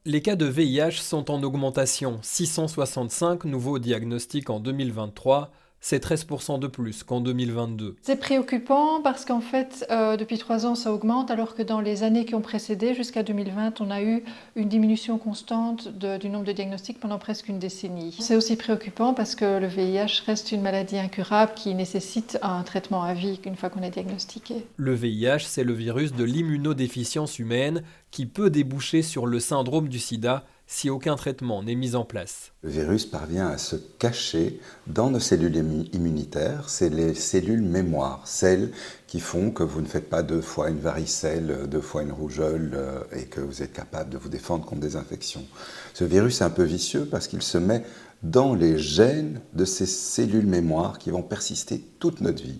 Les cas de VIH sont en augmentation, 665 nouveaux diagnostics en 2023, c'est 13% de plus qu'en 2022. C'est préoccupant parce qu'en fait, depuis 3 ans, ça augmente, alors que dans les années qui ont précédé, jusqu'à 2020, on a eu une diminution constante du nombre de diagnostics pendant presque une décennie. C'est aussi préoccupant parce que le VIH reste une maladie incurable qui nécessite un traitement à vie une fois qu'on est diagnostiqué. Le VIH, c'est le virus de l'immunodéficience humaine qui peut déboucher sur le syndrome du sida si aucun traitement n'est mis en place. Le virus parvient à se cacher dans nos cellules immunitaires, c'est les cellules mémoire, celles qui font que vous ne faites pas 2 fois une varicelle, 2 fois une rougeole et que vous êtes capable de vous défendre contre des infections. Ce virus est un peu vicieux parce qu'il se met dans les gènes de ces cellules mémoire qui vont persister toute notre vie.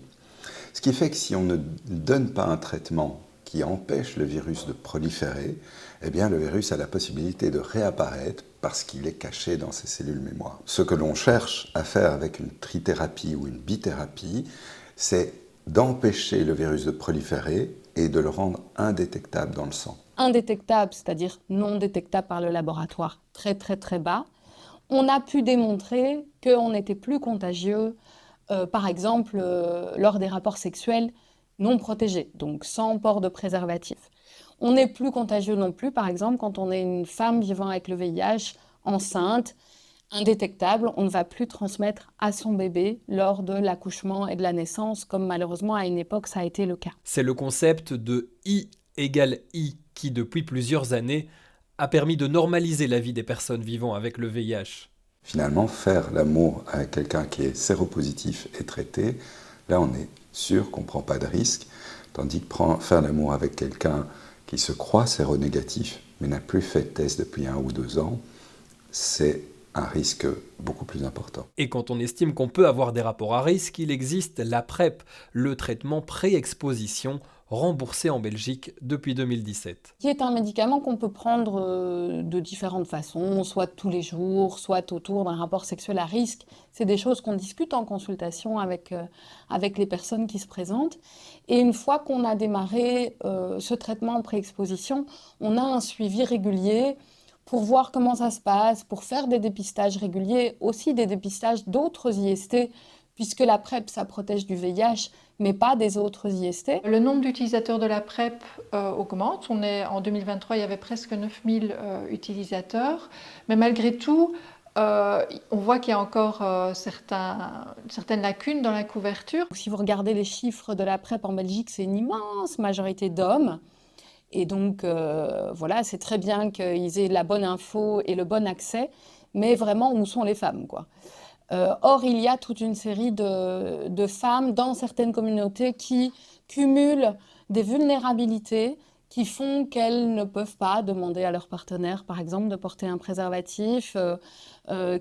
Ce qui fait que si on ne donne pas un traitement qui empêche le virus de proliférer, eh bien le virus a la possibilité de réapparaître parce qu'il est caché dans ces cellules mémoire. Ce que l'on cherche à faire avec une trithérapie ou une bithérapie, c'est d'empêcher le virus de proliférer et de le rendre indétectable dans le sang. Indétectable, c'est-à-dire non détectable par le laboratoire, très très très bas. On a pu démontrer qu'on était plus contagieux, par exemple, lors des rapports sexuels non protégés, donc sans port de préservatif. On n'est plus contagieux non plus, par exemple, quand on est une femme vivant avec le VIH, enceinte, indétectable, on ne va plus transmettre à son bébé lors de l'accouchement et de la naissance, comme malheureusement à une époque ça a été le cas. C'est le concept de I égale I qui, depuis plusieurs années, a permis de normaliser la vie des personnes vivant avec le VIH. Finalement, faire l'amour avec quelqu'un qui est séropositif et traité, là on est sûr qu'on ne prend pas de risque, tandis que faire l'amour avec quelqu'un qui se croit séronégatif, mais n'a plus fait de test depuis 1 ou 2 ans, c'est un risque beaucoup plus important. Et quand on estime qu'on peut avoir des rapports à risque, il existe la PrEP, le traitement pré-exposition, remboursé en Belgique depuis 2017. Qui est un médicament qu'on peut prendre de différentes façons, soit tous les jours, soit autour d'un rapport sexuel à risque. C'est des choses qu'on discute en consultation avec les personnes qui se présentent. Et une fois qu'on a démarré ce traitement en pré-exposition, on a un suivi régulier pour voir comment ça se passe, pour faire des dépistages réguliers, aussi des dépistages d'autres IST, puisque la PrEP, ça protège du VIH, mais pas des autres IST. Le nombre d'utilisateurs de la PrEP augmente. En 2023, il y avait presque 9000 utilisateurs, mais malgré tout, on voit qu'il y a encore certaines lacunes dans la couverture. Si vous regardez les chiffres de la PrEP en Belgique, c'est une immense majorité d'hommes. Et donc, voilà, c'est très bien qu'ils aient la bonne info et le bon accès, mais vraiment, où sont les femmes, quoi. Or, il y a toute une série de femmes dans certaines communautés qui cumulent des vulnérabilités qui font qu'elles ne peuvent pas demander à leur partenaire, par exemple, de porter un préservatif,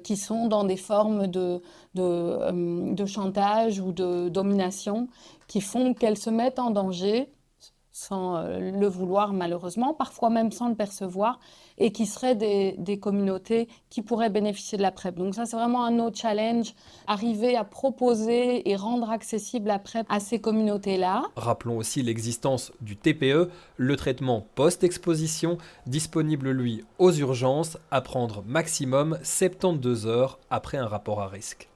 qui sont dans des formes de chantage ou de domination, qui font qu'elles se mettent en danger sans le vouloir malheureusement, parfois même sans le percevoir, et qui seraient des communautés qui pourraient bénéficier de la PrEP. Donc ça, c'est vraiment un autre challenge, arriver à proposer et rendre accessible la PrEP à ces communautés-là. Rappelons aussi l'existence du TPE, le traitement post-exposition, disponible lui aux urgences, à prendre maximum 72 heures après un rapport à risque.